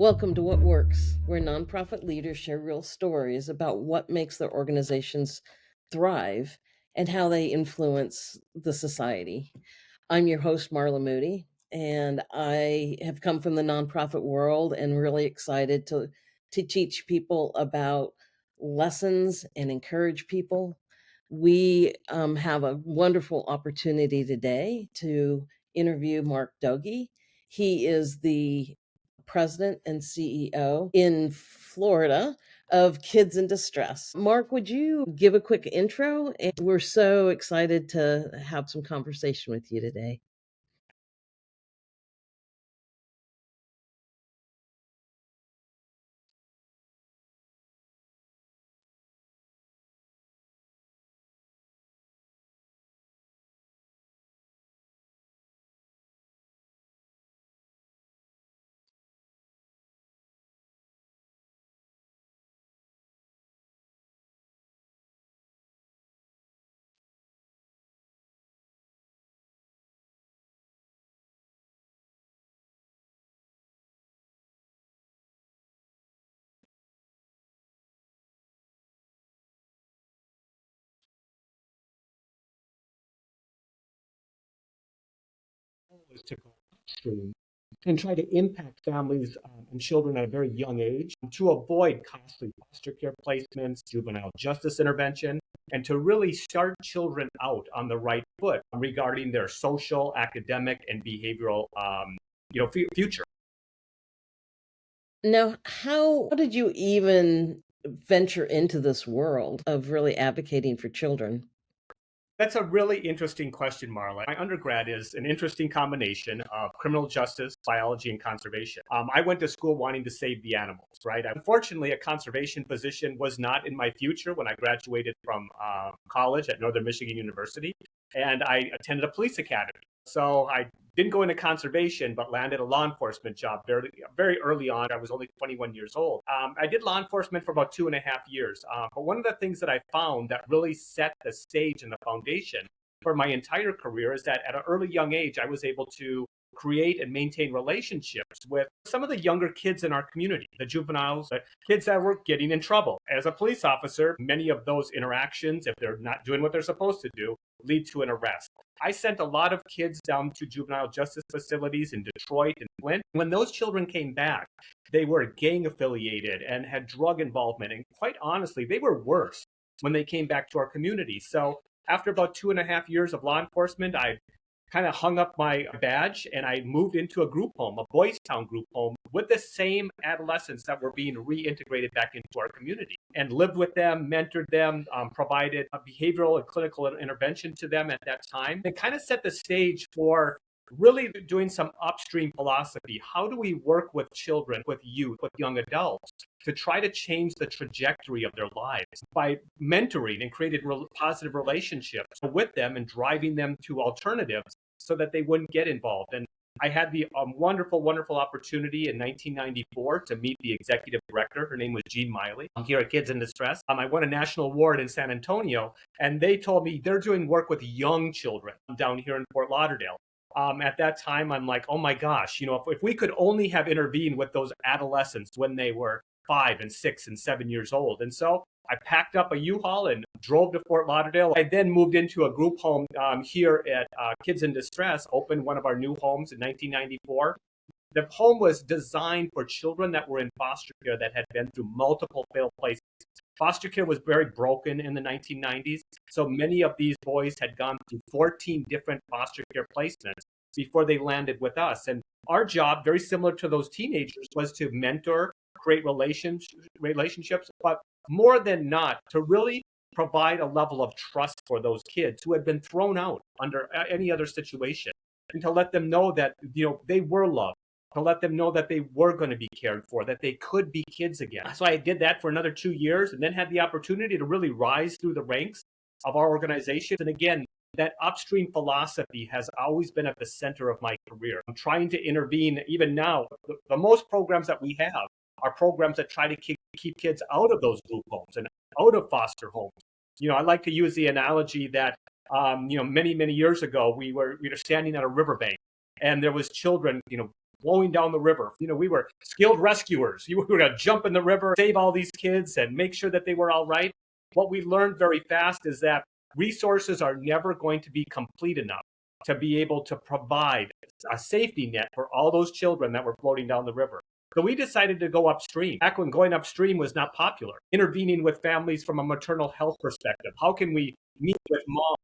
Welcome to What Works, where nonprofit leaders share real stories about what makes their organizations thrive and how they influence the society. I'm your host, Marla Moody, and I have come from the nonprofit world and really excited to teach people about lessons and encourage people. We have a wonderful opportunity today to interview Mark Dhooge. He is the president and CEO in Florida of Kids in Distress. Mark, would you give a quick intro? And we're so excited to have some conversation with you today. Is to go upstream and try to impact families and children at a very young age to avoid costly foster care placements, juvenile justice intervention, and to really start children out on the right foot regarding their social, academic, and behavioral, future. Now, how did you even venture into this world of really advocating for children? That's a really interesting question, Marla. My undergrad is an interesting combination of criminal justice, biology, and conservation. I went to school wanting to save the animals, right? Unfortunately, a conservation position was not in my future when I graduated from college at Northern Michigan University, and I attended a police academy. So I didn't go into conservation, but landed a law enforcement job very, very early on. I was only 21 years old. I did law enforcement for about 2.5 years. But one of the things that I found that really set the stage and the foundation for my entire career is that at an early young age, I was able to create and maintain relationships with some of the younger kids in our community, the juveniles, the kids that were getting in trouble. As a police officer, many of those interactions, if they're not doing what they're supposed to do, lead to an arrest. I sent a lot of kids down to juvenile justice facilities in Detroit and Flint. When those children came back, they were gang affiliated and had drug involvement. And quite honestly, they were worse when they came back to our community. So after about 2.5 years of law enforcement, I kind of hung up my badge and I moved into a group home, a Boys Town group home, with the same adolescents that were being reintegrated back into our community, and lived with them, mentored them, provided a behavioral and clinical intervention to them at that time, and kind of set the stage for really doing some upstream philosophy. How do we work with children, with youth, with young adults to try to change the trajectory of their lives by mentoring and creating positive relationships with them and driving them to alternatives so that they wouldn't get involved? And I had the wonderful, wonderful opportunity in 1994 to meet the executive director. Her name was Jean Miley here at Kids in Distress. I won a national award in San Antonio, and they told me they're doing work with young children down here in Fort Lauderdale. At that time, I'm like, oh my gosh, if we could only have intervened with those adolescents when they were 5 and 6 and 7 years old. And so I packed up a U-Haul and drove to Fort Lauderdale. I then moved into a group home here at Kids in Distress, opened one of our new homes in 1994. The home was designed for children that were in foster care that had been through multiple failed placements. Foster care was very broken in the 1990s, so many of these boys had gone through 14 different foster care placements before they landed with us. And our job, very similar to those teenagers, was to mentor, create relationships, but more than not, to really provide a level of trust for those kids who had been thrown out under any other situation, and to let them know that they were loved, to let them know that they were going to be cared for, that they could be kids again. So I did that for another 2 years, and then had the opportunity to really rise through the ranks of our organization. And again, that upstream philosophy has always been at the center of my career. I'm trying to intervene even now. The most programs that we have are programs that try to keep kids out of those group homes and out of foster homes. I like to use the analogy that many years ago we were standing at a riverbank, and there was children flowing down the river. We were skilled rescuers. We were going to jump in the river, save all these kids, and make sure that they were all right. What we learned very fast is that resources are never going to be complete enough to be able to provide a safety net for all those children that were floating down the river. So we decided to go upstream. Back when going upstream was not popular, intervening with families from a maternal health perspective. How can we meet with moms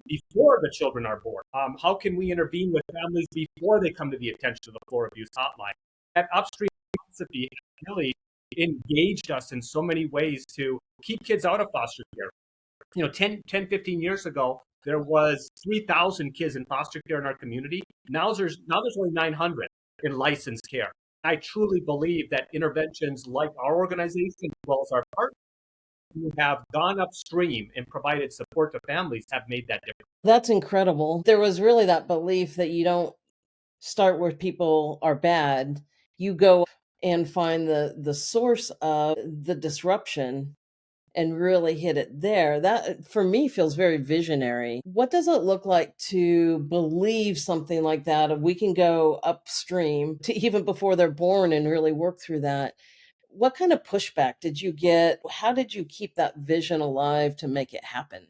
before the children are born? How can we intervene with families before they come to the attention of the floor abuse hotline? That upstream philosophy really engaged us in so many ways to keep kids out of foster care. 10, 15 years ago, there was 3,000 kids in foster care in our community. Now there's only 900 in licensed care. I truly believe that interventions like our organization, as well as our partners, who have gone upstream and provided support to families, have made that difference. That's incredible. There was really that belief that you don't start where people are bad. You go and find the source of the disruption and really hit it there. That for me feels very visionary. What does it look like to believe something like that? We can go upstream to even before they're born and really work through that. What kind of pushback did you get? How did you keep that vision alive to make it happen?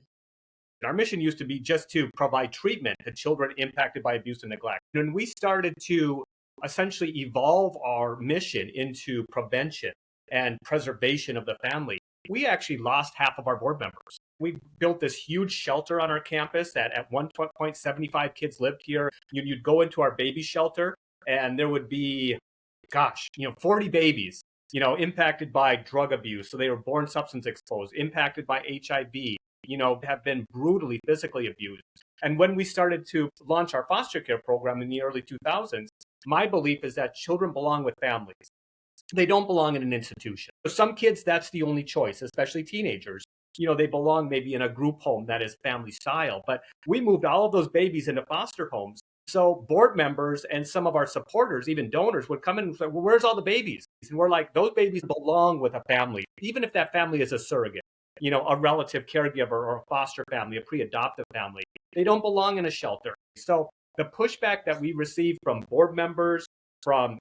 Our mission used to be just to provide treatment to children impacted by abuse and neglect. When we started to essentially evolve our mission into prevention and preservation of the family, we actually lost half of our board members. We built this huge shelter on our campus that at one point 75 kids lived here. You'd go into our baby shelter and there would be, 40 babies, impacted by drug abuse. So they were born substance exposed, impacted by HIV, have been brutally physically abused. And when we started to launch our foster care program in the early 2000s, my belief is that children belong with families. They don't belong in an institution. For some kids, that's the only choice, especially teenagers. They belong maybe in a group home that is family style. But we moved all of those babies into foster homes. So board members and some of our supporters, even donors, would come in and say, well, where's all the babies? And we're like, those babies belong with a family, even if that family is a surrogate, a relative caregiver or a foster family, a pre-adoptive family. They don't belong in a shelter. So the pushback that we received from board members, from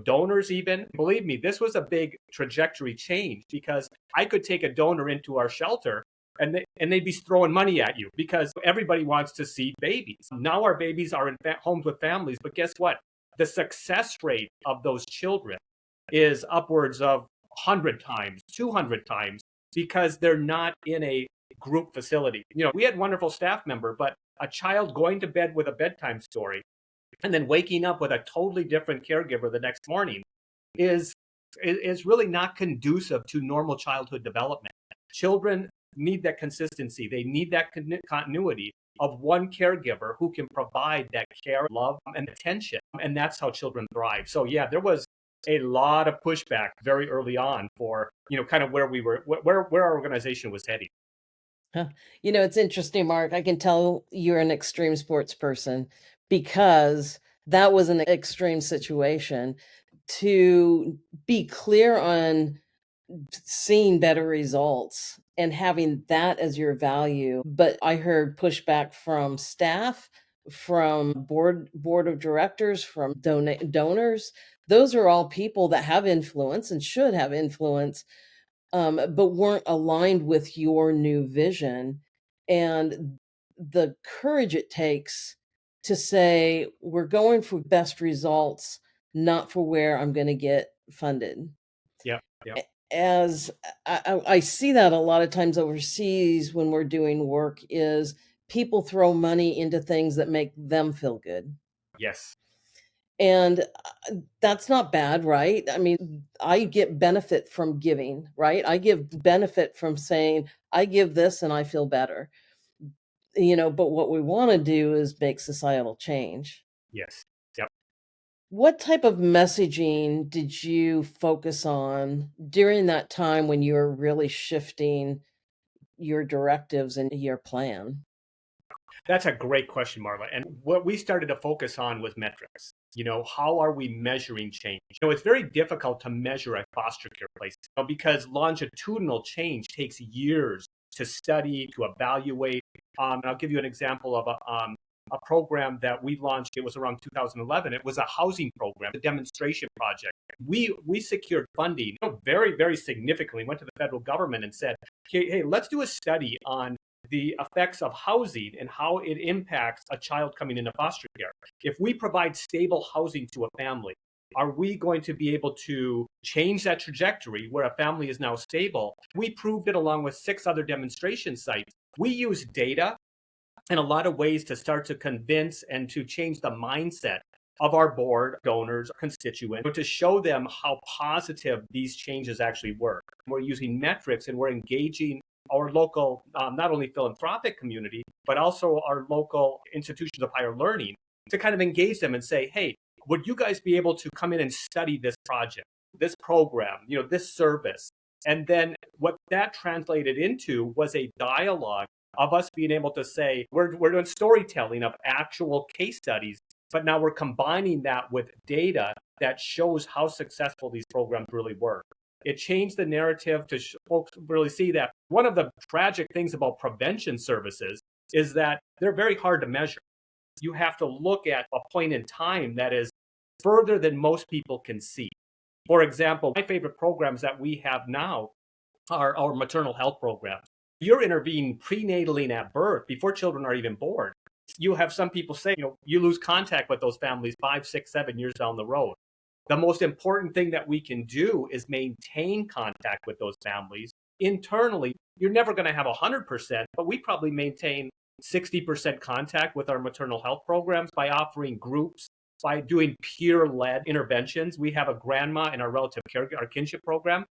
donors even, believe me, this was a big trajectory change, because I could take a donor into our shelter and they'd be throwing money at you because everybody wants to see babies. Now our babies are in homes with families, but guess what? The success rate of those children is upwards of 100 times, 200 times, because they're not in a group facility. We had wonderful staff member, but a child going to bed with a bedtime story and then waking up with a totally different caregiver the next morning is really not conducive to normal childhood development. Children need that consistency. They need that continuity of one caregiver who can provide that care, love, and attention. And that's how children thrive. So yeah, there was a lot of pushback very early on for, kind of where we were, where our organization was heading. Huh. It's interesting, Mark. I can tell you're an extreme sports person because that was an extreme situation. To be clear on seeing better results and having that as your value. But I heard pushback from staff, from board of directors, from donors. Those are all people that have influence and should have influence, but weren't aligned with your new vision. And the courage it takes to say, we're going for best results, not for where I'm going to get funded. Yeah, yeah. As I see that a lot of times overseas when we're doing work, is people throw money into things that make them feel good. Yes. And that's not bad, right? I mean, I get benefit from giving, right? I give benefit from saying, I give this and I feel better. But what we want to do is make societal change. Yes. Yep. What type of messaging did you focus on during that time when you were really shifting your directives and your plan? That's a great question, Marla. And what we started to focus on was metrics. How are we measuring change? It's very difficult to measure a foster care place, because longitudinal change takes years to study, to evaluate. And I'll give you an example of a program that we launched. It was around 2011. It was a housing program, a demonstration project. We secured funding, very, very significantly, went to the federal government and said, hey, let's do a study on the effects of housing and how it impacts a child coming into foster care. If we provide stable housing to a family, are we going to be able to change that trajectory where a family is now stable? We proved it along with 6 other demonstration sites. We use data in a lot of ways to start to convince and to change the mindset of our board, donors, constituents, to show them how positive these changes actually work. We're using metrics and we're engaging our local, not only philanthropic community, but also our local institutions of higher learning to kind of engage them and say, hey, would you guys be able to come in and study this project, this program, this service? And then what that translated into was a dialogue of us being able to say, we're doing storytelling of actual case studies, but now we're combining that with data that shows how successful these programs really work. It changed the narrative to folks really see that one of the tragic things about prevention services is that they're very hard to measure. You have to look at a point in time that is further than most people can see. For example, my favorite programs that we have now are our maternal health programs. You're intervening prenatally and at birth before children are even born. You have some people say, you lose contact with those families 5, 6, 7 years down the road. The most important thing that we can do is maintain contact with those families. Internally, you're never going to have 100%, but we probably maintain 60% contact with our maternal health programs by offering groups, by doing peer-led interventions. We have a grandma in our our kinship program,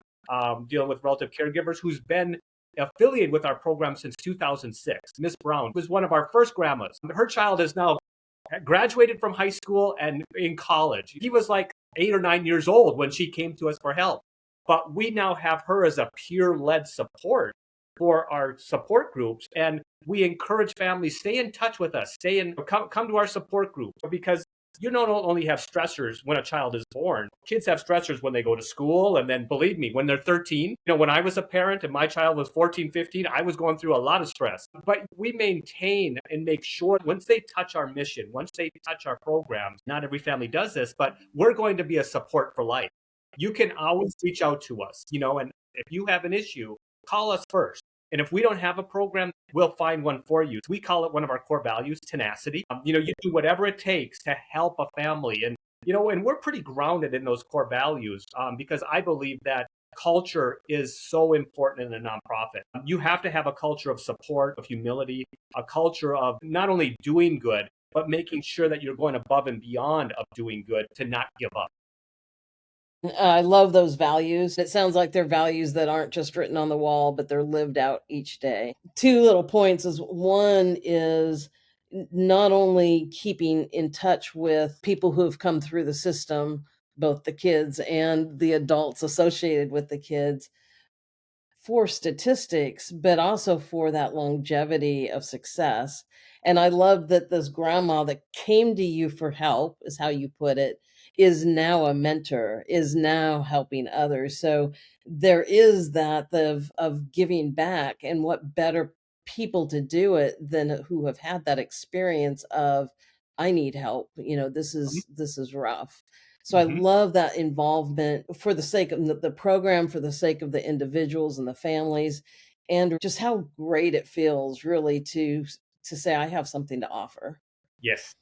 dealing with relative caregivers, who's been affiliated with our program since 2006. Miss Brown was one of our first grandmas. Her child is now graduated from high school and in college. He was like 8 or 9 years old when she came to us for help. But we now have her as a peer-led support for our support groups. And we encourage families, stay in touch with us, come to our support group, because you don't only have stressors when a child is born. Kids have stressors when they go to school. And then believe me, when they're 13, when I was a parent and my child was 14, 15, I was going through a lot of stress. But we maintain and make sure once they touch our mission, once they touch our programs, not every family does this, but we're going to be a support for life. You can always reach out to us, and if you have an issue, call us first. And if we don't have a program, we'll find one for you. We call it one of our core values, tenacity. You do whatever it takes to help a family. And, and we're pretty grounded in those core values because I believe that culture is so important in a nonprofit. You have to have a culture of support, of humility, a culture of not only doing good, but making sure that you're going above and beyond of doing good to not give up. I love those values. It sounds like they're values that aren't just written on the wall, but they're lived out each day. 2 little points is one is not only keeping in touch with people who have come through the system, both the kids and the adults associated with the kids, for statistics, but also for that longevity of success. And I love that this grandma that came to you for help, is how you put it, is now a mentor, is now helping others. So there is that of giving back, and what better people to do it than who have had that experience of, I need help. This is rough. So I Mm-hmm. love that involvement for the sake of the program, for the sake of the individuals and the families, and just how great it feels really to say I have something to offer. Yes.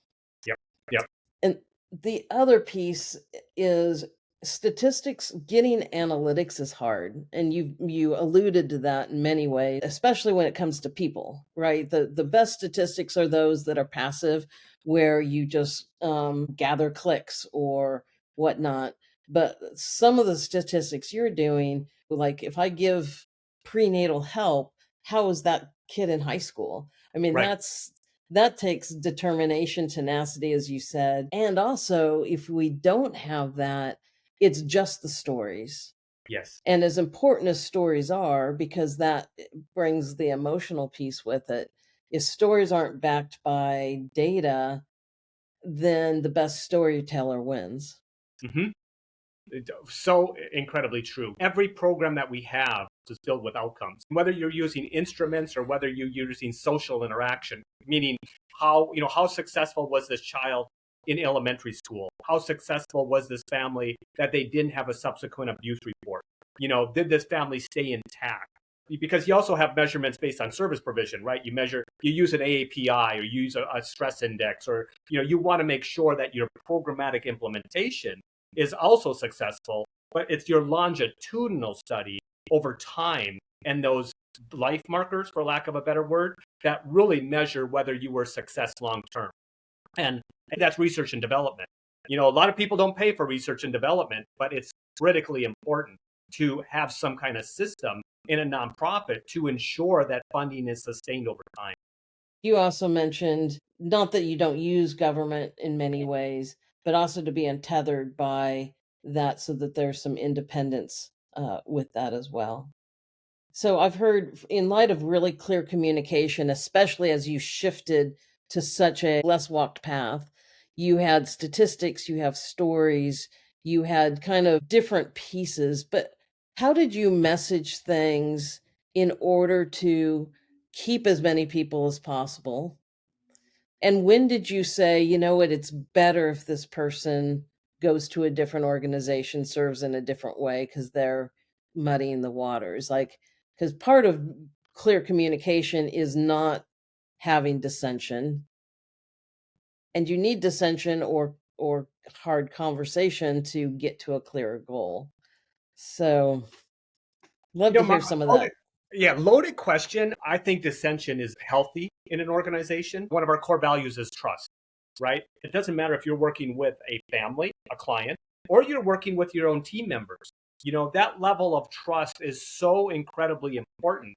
Yep. Yep. And the other piece is statistics. Getting analytics is hard, and you alluded to that in many ways, especially when it comes to people, right? The best statistics are those that are passive, where you just gather clicks or whatnot. But some of the statistics you're doing, like if I give prenatal help, how is that kid in high school? I mean, Right. that takes determination, tenacity, as you said. And also, if we don't have that, it's just the stories. Yes. And as important as stories are, because that brings the emotional piece with it, if stories aren't backed by data, then the best storyteller wins. Mm-hmm. So incredibly true. Every program that we have is filled with outcomes. Whether you're using instruments or whether you're using social interaction, meaning how successful was this child in elementary school? How successful was this family that they didn't have a subsequent abuse report? Did this family stay intact? Because you also have measurements based on service provision, right? You use an AAPI or you use a stress index, or you want to make sure that your programmatic implementation is also successful, but it's your longitudinal study over time and those life markers, for lack of a better word, that really measure whether you were success long term. And that's research and development. A lot of people don't pay for research and development, but it's critically important to have some kind of system in a nonprofit to ensure that funding is sustained over time. You also mentioned not that you don't use government in many ways, but also to be untethered by that so that there's some independence with that as well. So I've heard, in light of really clear communication, especially as you shifted to such a less walked path, you had statistics, you have stories, you had kind of different pieces, but how did you message things in order to keep as many people as possible? And when did you say, you know what, it's better if this person goes to a different organization, serves in a different way because they're muddying the waters? Like, because part of clear communication is not having dissension, and you need dissension or hard conversation to get to a clearer goal. So, love to hear Mark, some of loaded, that. yeah, loaded question. I think dissension is healthy in an organization. One of our core values is trust, right? It doesn't matter if you're working with a family, a client, or you're working with your own team members. That level of trust is so incredibly important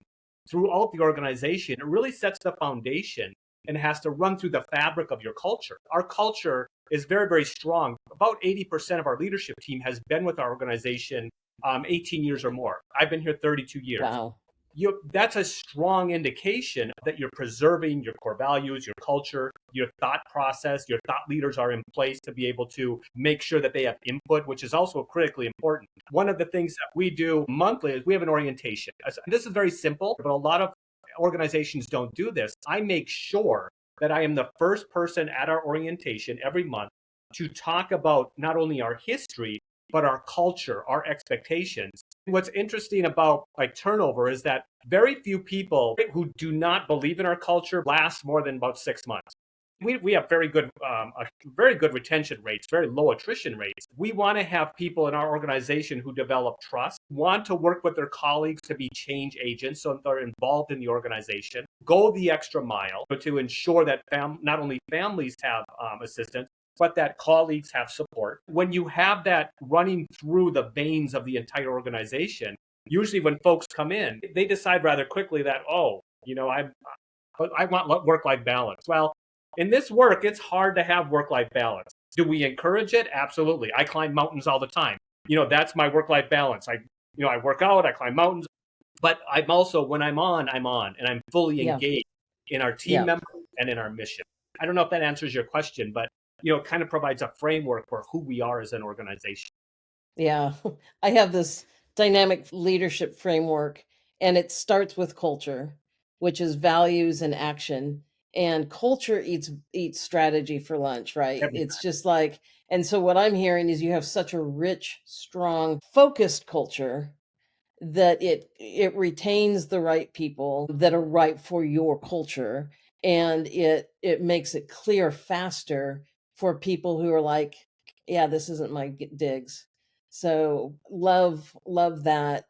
throughout the organization. It really sets the foundation and has to run through the fabric of your culture. Our culture is very, very strong. About 80% of our leadership team has been with our organization 18 years or more. I've been here 32 years. Wow. That's a strong indication that you're preserving your core values, your culture, your thought process. Your thought leaders are in place to be able to make sure that they have input, which is also critically important. One of the things that we do monthly is we have an orientation. This is very simple, but a lot of organizations don't do this. I make sure that I am the first person at our orientation every month to talk about not only our history, but our culture, our expectations. What's interesting about turnover is that very few people who do not believe in our culture last more than about 6 months. We have very good retention rates, very low attrition rates. We want to have people in our organization who develop trust, want to work with their colleagues to be change agents so they're involved in the organization, go the extra mile to ensure that not only families have assistance, but that colleagues have support. When you have that running through the veins of the entire organization, usually when folks come in, they decide rather quickly that, I want work-life balance. Well, in this work, it's hard to have work-life balance. Do we encourage it? Absolutely. I climb mountains all the time. That's my work-life balance. I work out, I climb mountains, but I'm also, when I'm on, and I'm fully Yeah. engaged in our team Yeah. members and in our mission. I don't know if that answers your question, but it kind of provides a framework for who we are as an organization. Yeah. I have this dynamic leadership framework, and it starts with culture, which is values and action. And culture eats strategy for lunch, right? Every It's just like, and so what I'm hearing is you have such a rich, strong, focused culture that it retains the right people that are right for your culture, and it makes it clear faster for people who are like, yeah, this isn't my digs. So love that.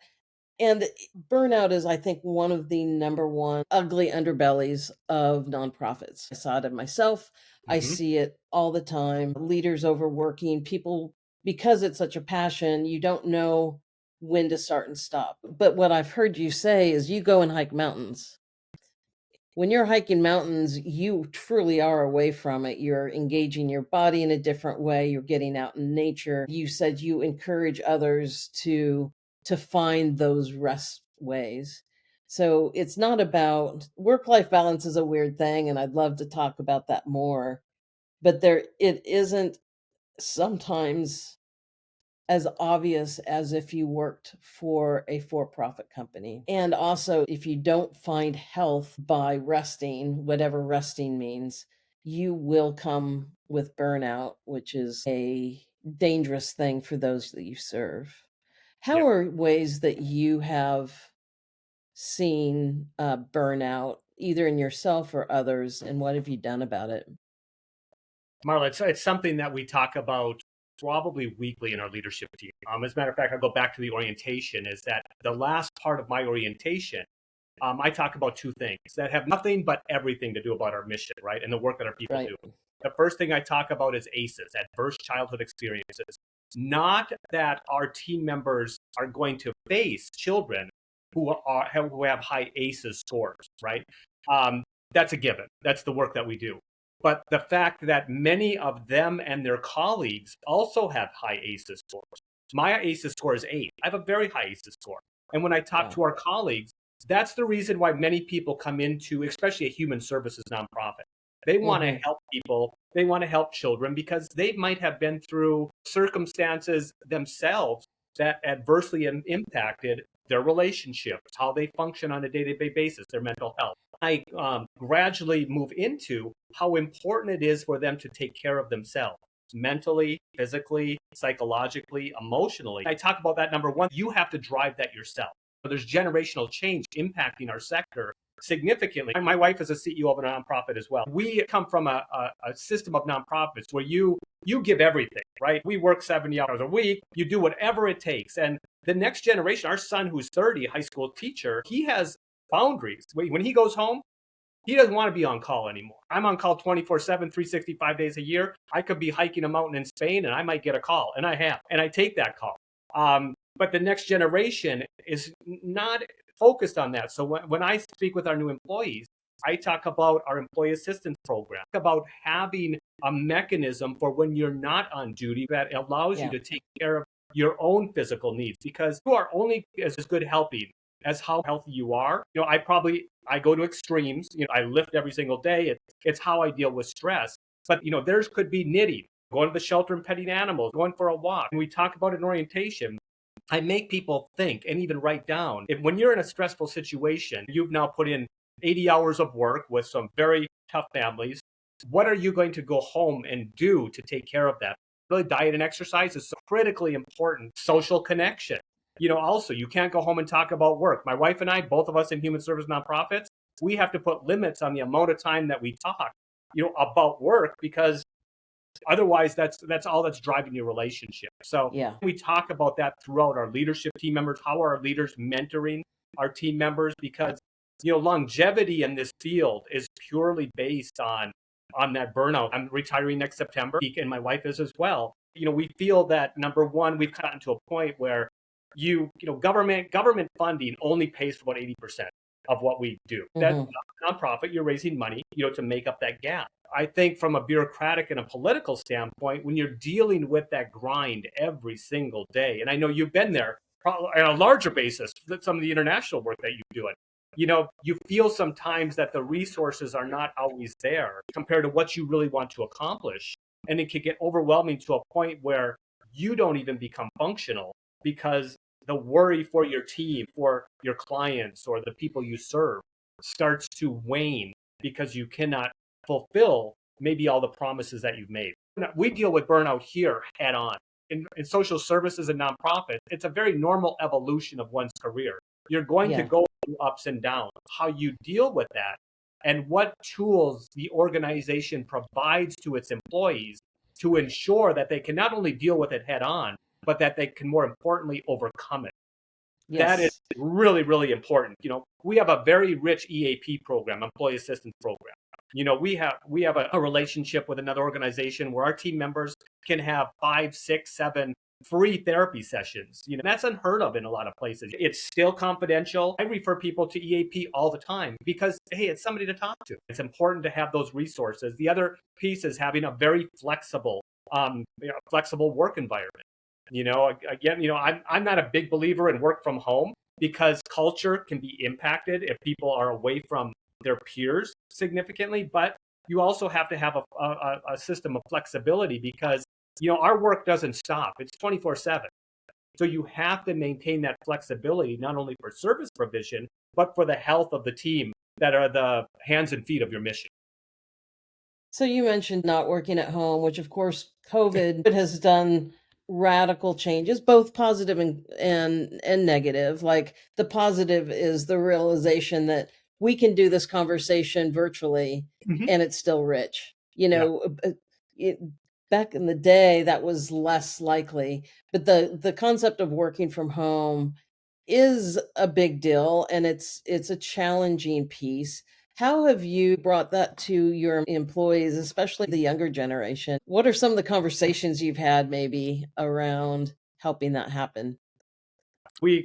And burnout is, I think, one of the number one ugly underbellies of nonprofits. I saw it in myself. I Mhm. see it all the time. Leaders overworking people because it's such a passion. You don't know when to start and stop. But what I've heard you say is you go and hike mountains. When you're hiking mountains, you truly are away from it. You're engaging your body in a different way. You're getting out in nature. You said you encourage others to find those rest ways. So it's not about work-life balance is a weird thing, and I'd love to talk about that more. But it isn't sometimes as obvious as if you worked for a for-profit company. And also, if you don't find health by resting, whatever resting means, you will come with burnout, which is a dangerous thing for those that you serve. Yeah. How are ways that you have seen burnout, either in yourself or others, and what have you done about it? Marla, it's something that we talk about probably weekly in our leadership team. As a matter of fact, I'll go back to the orientation, is that the last part of my orientation, I talk about two things that have nothing but everything to do about our mission, right? And the work that our people Right. do. The first thing I talk about is ACEs, adverse childhood experiences. Not that our team members are going to face children who have high ACEs scores, right? That's a given. That's the work that we do. But the fact that many of them and their colleagues also have high ACEs scores. My ACEs score is 8. I have a very high ACEs score. And when I talk Wow. to our colleagues, that's the reason why many people come into, especially a human services nonprofit. They want to Hmm. help people. They want to help children because they might have been through circumstances themselves that adversely impacted their relationships, how they function on a day-to-day basis, their mental health. I gradually move into how important it is for them to take care of themselves mentally, physically, psychologically, emotionally. I talk about that. Number one, you have to drive that yourself. There's generational change impacting our sector significantly. My wife is a CEO of a nonprofit as well. We come from a system of nonprofits where you give everything, right? We work 70 hours a week. You do whatever it takes. And the next generation, our son who's 30, a high school teacher, he has boundaries. When he goes home, he doesn't want to be on call anymore. I'm on call 24/7, 365 days a year. I could be hiking a mountain in Spain and I might get a call, and I have, and I take that call. But the next generation is not focused on that. So when I speak with our new employees, I talk about our employee assistance program, about having a mechanism for when you're not on duty that allows you Yeah. to take care of your own physical needs, because you are only as good helping as how healthy you are. I go to extremes. I lift every single day. It's how I deal with stress. But theirs could be knitting, going to the shelter and petting animals, going for a walk. And we talk about it in orientation. I make people think and even write down. When you're in a stressful situation, you've now put in 80 hours of work with some very tough families. What are you going to go home and do to take care of that? Really, diet and exercise is so critically important. Social connection. Also, you can't go home and talk about work. My wife and I, both of us in human service nonprofits, we have to put limits on the amount of time that we talk, about work, because otherwise that's all that's driving your relationship. So Yeah. we talk about that throughout our leadership team members. How are our leaders mentoring our team members? Because longevity in this field is purely based on that burnout. I'm retiring next September, and my wife is as well. We feel that, number one, we've gotten to a point where government funding only pays for about 80% of what we do. That's Hmm. nonprofit. You're raising money, to make up that gap. I think from a bureaucratic and a political standpoint, when you're dealing with that grind every single day, and I know you've been there probably on a larger basis, some of the international work that you do it, you feel sometimes that the resources are not always there compared to what you really want to accomplish. And it can get overwhelming to a point where you don't even become functional because the worry for your team, for your clients, or the people you serve starts to wane because you cannot fulfill maybe all the promises that you've made. We deal with burnout here head on. In social services and nonprofits, it's a very normal evolution of one's career. You're going to Yeah. go through ups and downs. How you deal with that and what tools the organization provides to its employees to ensure that they can not only deal with it head on, but that they can more importantly overcome it. That is Yes. really, really important. We have a very rich EAP program, employee assistance program. We have a relationship with another organization where our team members can have 5, 6, 7 free therapy sessions. That's unheard of in a lot of places. It's still confidential. I refer people to EAP all the time because, hey, it's somebody to talk to. It's important to have those resources. The other piece is having a very flexible work environment. Again, I'm not a big believer in work from home because culture can be impacted if people are away from their peers significantly. But you also have to have a system of flexibility because, our work doesn't stop. It's 24/7. So you have to maintain that flexibility, not only for service provision, but for the health of the team that are the hands and feet of your mission. So you mentioned not working at home, which of course COVID has done radical changes, both positive and negative. Like the positive is the realization that we can do this conversation virtually Mm-hmm. and it's still rich. Yeah. It, back in the day that was less likely, but the concept of working from home is a big deal and it's a challenging piece. How have you brought that to your employees, especially the younger generation? What are some of the conversations you've had maybe around helping that happen? We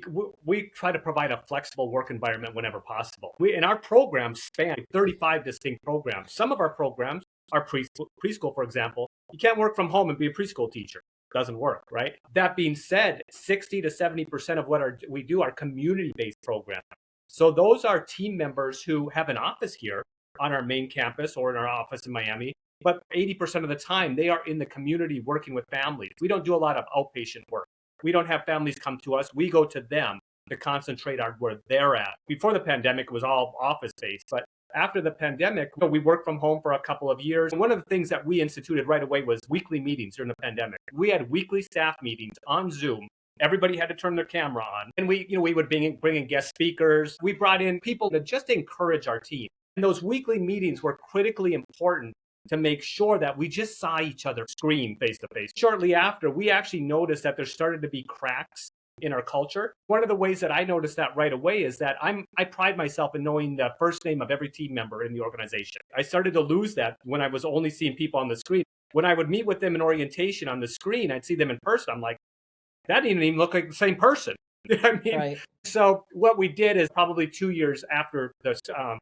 try to provide a flexible work environment whenever possible. We and our programs span 35 distinct programs. Some of our programs are preschool, for example. You can't work from home and be a preschool teacher. It doesn't work, right? That being said, 60 to 70% of what we do are community-based programs. So those are team members who have an office here on our main campus or in our office in Miami. But 80% of the time, they are in the community working with families. We don't do a lot of outpatient work. We don't have families come to us. We go to them to concentrate on where they're at. Before the pandemic, it was all office based, but after the pandemic, we worked from home for a couple of years. And one of the things that we instituted right away was weekly meetings during the pandemic. We had weekly staff meetings on Zoom. Everybody had to turn their camera on. And we would bring in guest speakers. We brought in people to just encourage our team. And those weekly meetings were critically important to make sure that we just saw each other scream face to face. Shortly after, we actually noticed that there started to be cracks in our culture. One of the ways that I noticed that right away is that I pride myself in knowing the first name of every team member in the organization. I started to lose that when I was only seeing people on the screen. When I would meet with them in orientation on the screen, I'd see them in person. I'm like, that didn't even look like the same person. I mean, Right. so what we did is probably 2 years after the start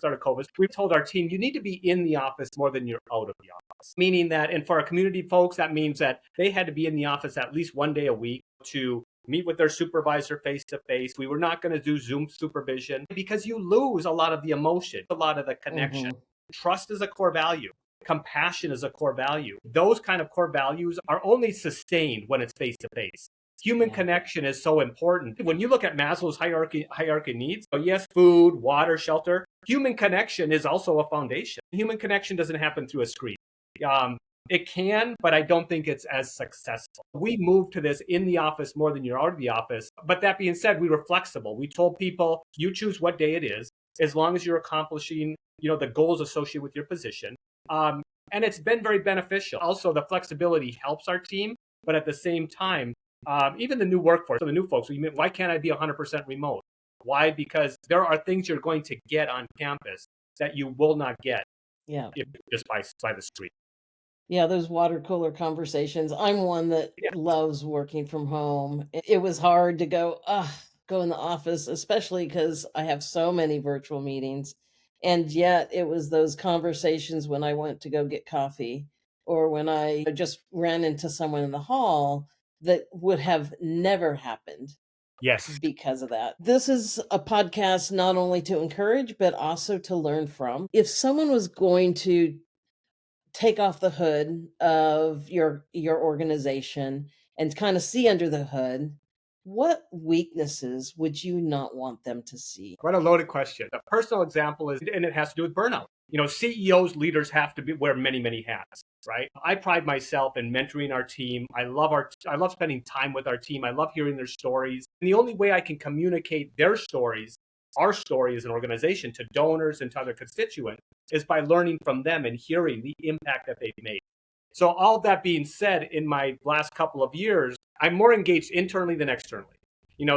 of COVID, we told our team, you need to be in the office more than you're out of the office. Meaning that, and for our community folks, that means that they had to be in the office at least one day a week to meet with their supervisor face to face. We were not going to do Zoom supervision because you lose a lot of the emotion, a lot of the connection. Mhm. Trust is a core value. Compassion is a core value. Those kind of core values are only sustained when it's face to face. Human Yeah. connection is so important. When you look at Maslow's hierarchy needs, so yes, food, water, shelter, human connection is also a foundation. Human connection doesn't happen through a screen. It can, but I don't think it's as successful. We moved to this in the office more than you're out of the office. But that being said, we were flexible. We told people, you choose what day it is, as long as you're accomplishing, the goals associated with your position. And it's been very beneficial. Also, the flexibility helps our team, but at the same time, even the new workforce, so the new folks, why can't I be 100% remote? Why? Because there are things you're going to get on campus that you will not get Yeah. just by the street. Yeah, those water cooler conversations. I'm one that Yeah. loves working from home. It was hard to go in the office, especially because I have so many virtual meetings. And yet it was those conversations when I went to go get coffee or when I just ran into someone in the hall that would have never happened Yes. because of that. This is a podcast not only to encourage, but also to learn from. If someone was going to take off the hood of your organization and kind of see under the hood, what weaknesses would you not want them to see? What a loaded question. A personal example is, and it has to do with burnout. CEOs, leaders have to wear many, many hats, right? I pride myself in mentoring our team. I love spending time with our team. I love hearing their stories. And the only way I can communicate their stories, our story as an organization, to donors and to other constituents is by learning from them and hearing the impact that they've made. So all that being said, in my last couple of years, I'm more engaged internally than externally.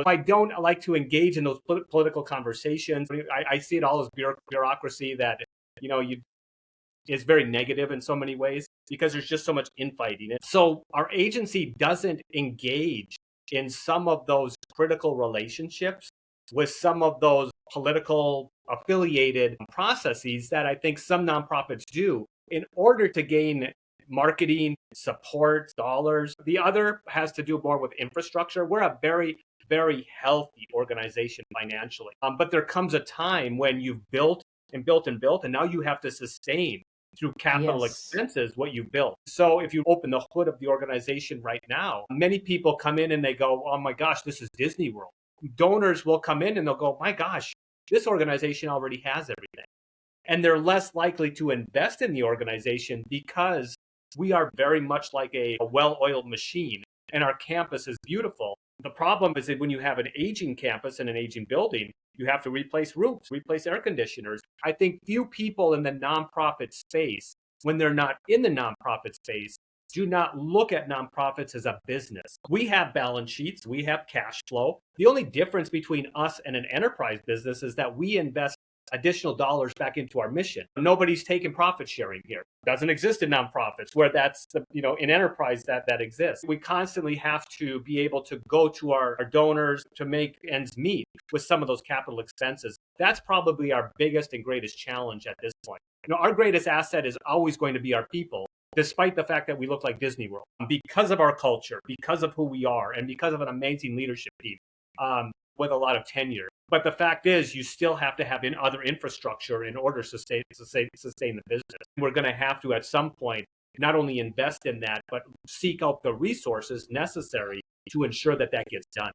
I don't like to engage in those political conversations. I see it all as bureaucracy that, is very negative in so many ways because there's just so much infighting. So our agency doesn't engage in some of those critical relationships with some of those political affiliated processes that I think some nonprofits do in order to gain marketing, support, dollars. The other has to do more with infrastructure. We're a very, very healthy organization financially. But there comes a time when you've built and built and built, and now you have to sustain through capital Yes. expenses what you built. So if you open the hood of the organization right now, many people come in and they go, oh my gosh, this is Disney World. Donors will come in and they'll go, my gosh, this organization already has everything. And they're less likely to invest in the organization because we are very much like a well-oiled machine and our campus is beautiful. The problem is that when you have an aging campus and an aging building, you have to replace roofs, replace air conditioners. I think few people in the nonprofit space, when they're not in the nonprofit space, do not look at nonprofits as a business. We have balance sheets, we have cash flow. The only difference between us and an enterprise business is that we invest additional dollars back into our mission. Nobody's taking profit sharing here. Doesn't exist in nonprofits where that's the, in enterprise that exists. We constantly have to be able to go to our donors to make ends meet with some of those capital expenses. That's probably our biggest and greatest challenge at this point. Our greatest asset is always going to be our people, despite the fact that we look like Disney World, because of our culture, because of who we are, and because of an amazing leadership team with a lot of tenure. But the fact is, you still have to have other infrastructure in order to sustain the business. We're going to have to, at some point, not only invest in that, but seek out the resources necessary to ensure that that gets done.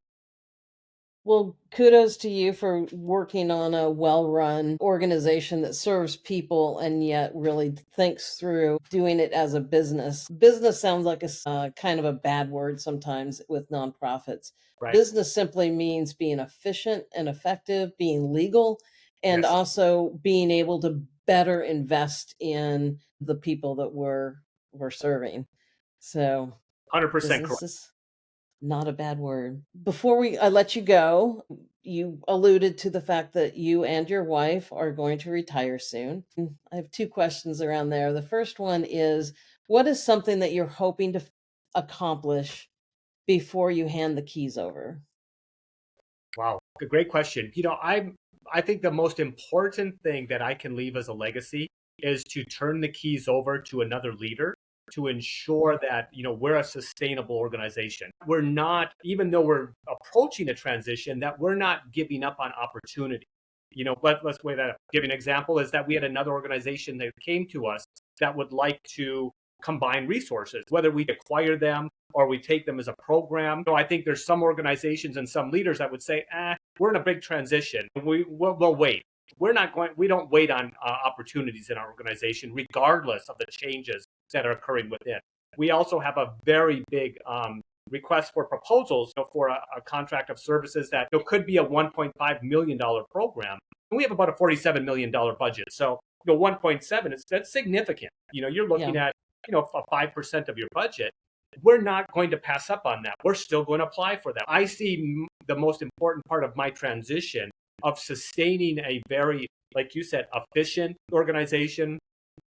Well, kudos to you for working on a well-run organization that serves people and yet really thinks through doing it as a business. Business sounds like a kind of a bad word sometimes with nonprofits. Right? Business simply means being efficient and effective, being legal, and Yes. also being able to better invest in the people that we're serving. So 100% business correct. is not a bad word. Before I let you go, you alluded to the fact that you and your wife are going to retire soon. I have two questions around there. The first one is, what is something that you're hoping to accomplish before you hand the keys over? Wow, a great question. I think the most important thing that I can leave as a legacy is to turn the keys over to another leader to ensure that we're a sustainable organization. We're not, even though we're approaching a transition, that we're not giving up on opportunity. Let's weigh that up. Give you an example is that we had another organization that came to us that would like to combine resources, whether we acquire them or we take them as a program. I think there's some organizations and some leaders that would say, we're in a big transition. We'll wait. We don't wait on opportunities in our organization, regardless of the changes that are occurring within. We also have a very big request for proposals for a contract of services that could be a $1.5 million program. And we have about a $47 million budget. So 1.7, that's significant. You're looking Yeah. at 5% of your budget. We're not going to pass up on that. We're still going to apply for that. I see the most important part of my transition of sustaining a very, like you said, efficient organization,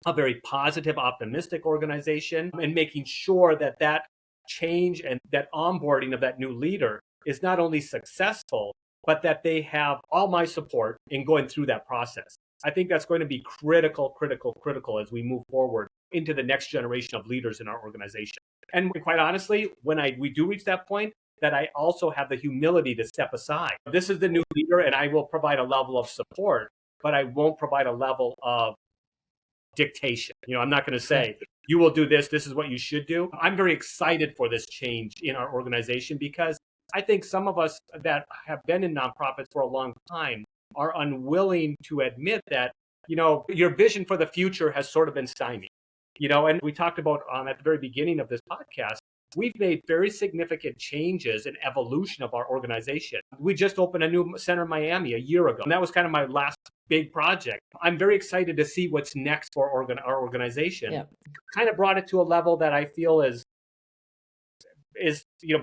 a very positive, optimistic organization, and making sure that that change and that onboarding of that new leader is not only successful, but that they have all my support in going through that process. I think that's going to be critical as we move forward into the next generation of leaders in our organization. And quite honestly, when we do reach that point, that I also have the humility to step aside. This is the new leader, and I will provide a level of support, but I won't provide a level of dictation. I'm not going to say, you will do this, this is what you should do. I'm very excited for this change in our organization because I think some of us that have been in nonprofits for a long time are unwilling to admit that, your vision for the future has sort of been stymied. And we talked about at the very beginning of this podcast, we've made very significant changes in evolution of our organization. We just opened a new center in Miami a year ago, and that was kind of my last big project. I'm very excited to see what's next for our organization. Yeah. Kind of brought it to a level that I feel is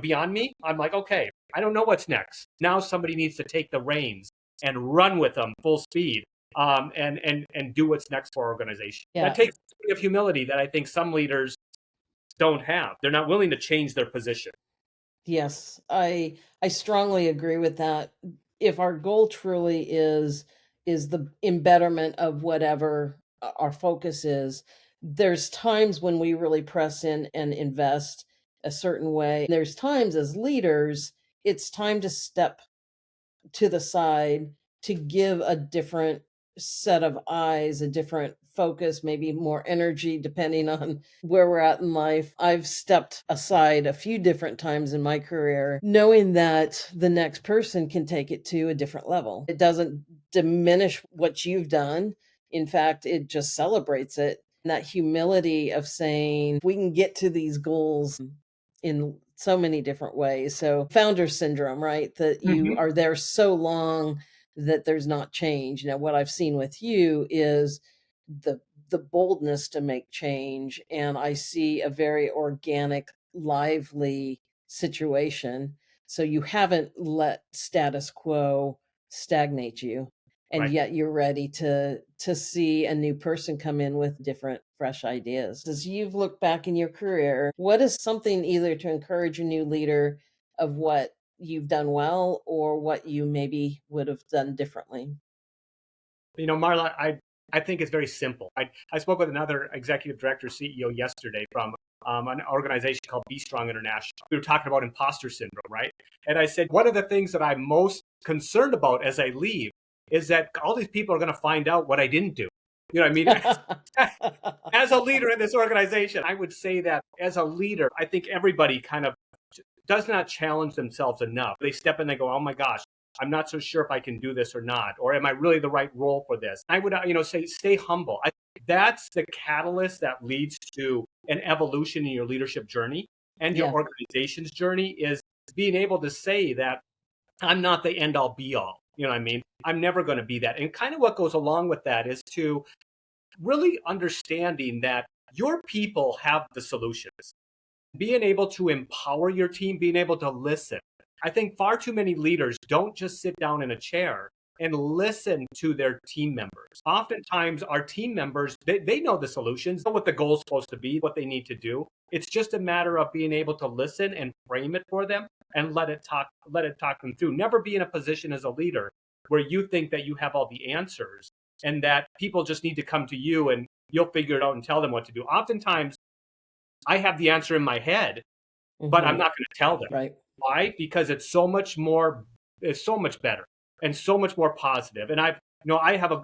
beyond me. I'm like, okay, I don't know what's next. Now somebody needs to take the reins and run with them full speed. And do what's next for our organization. Yeah. That takes a degree of humility that I think some leaders don't have. They're not willing to change their position. Yes, I strongly agree with that. If our goal truly is the embetterment of whatever our focus is, there's times when we really press in and invest a certain way. There's times as leaders, it's time to step to the side to give a different set of eyes, a different focus, maybe more energy, depending on where we're at in life. I've stepped aside a few different times in my career, knowing that the next person can take it to a different level. It doesn't diminish what you've done. In fact, it just celebrates it. And that humility of saying, we can get to these goals in so many different ways. So, founder syndrome, right? That you Mhm. are there so long that there's not change. Now, what I've seen with you is the the boldness to make change, and I see a very organic, lively situation. So you haven't let status quo stagnate you, and Right. yet you're ready to see a new person come in with different fresh ideas. As you've looked back in your career, what is something either to encourage a new leader of what you've done well or what you maybe would have done differently? Marla, I think it's very simple. I spoke with another executive director, CEO yesterday from an organization called Be Strong International. We were talking about imposter syndrome, right? And I said, one of the things that I'm most concerned about as I leave is that all these people are going to find out what I didn't do. You know what I mean? As a leader in this organization, I would say that as a leader, I think everybody kind of does not challenge themselves enough. They step in, they go, oh my gosh, I'm not so sure if I can do this or not, or am I really the right role for this? I would, say, stay humble. I think that's the catalyst that leads to an evolution in your leadership journey and your Yeah. organization's journey is being able to say that I'm not the end all be all. You know what I mean? I'm never going to be that. And kind of what goes along with that is to really understanding that your people have the solutions, being able to empower your team, being able to listen. I think far too many leaders don't just sit down in a chair and listen to their team members. Oftentimes, our team members, they know the solutions, know what the goal is supposed to be, what they need to do. It's just a matter of being able to listen and frame it for them and let it talk them through. Never be in a position as a leader where you think that you have all the answers and that people just need to come to you and you'll figure it out and tell them what to do. Oftentimes, I have the answer in my head, but I'm Hmm. not going to tell them. Right. Why? Because it's so much better and so much more positive. And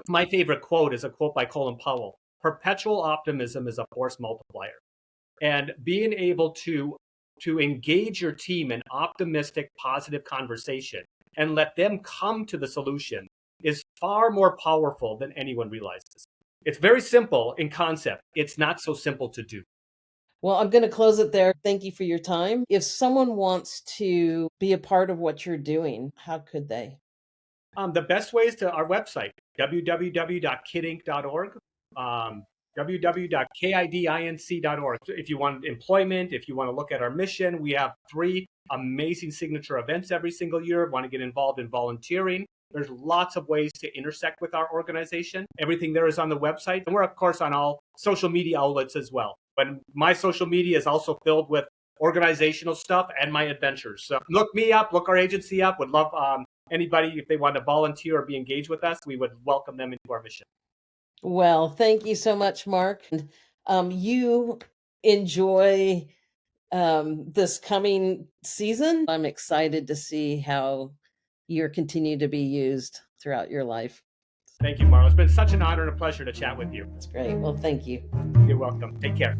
my favorite quote is a quote by Colin Powell. Perpetual optimism is a force multiplier. And being able to engage your team in optimistic, positive conversation and let them come to the solution is far more powerful than anyone realizes. It's very simple in concept. It's not so simple to do. Well, I'm going to close it there. Thank you for your time. If someone wants to be a part of what you're doing, how could they? The best way is to our website, www.kidinc.org, www.kidinc.org. If you want employment, if you want to look at our mission, we have 3 amazing signature events every single year. Want to get involved in volunteering? There's lots of ways to intersect with our organization. Everything there is on the website. And we're, of course, on all social media outlets as well. But my social media is also filled with organizational stuff and my adventures. So look me up, look our agency up. Would love anybody, if they want to volunteer or be engaged with us, we would welcome them into our mission. Well, thank you so much, Mark. And you enjoy this coming season. I'm excited to see how you're continue to be used throughout your life. Thank you, Marla. It's been such an honor and a pleasure to chat with you. That's great. Well, thank you. You're welcome. Take care.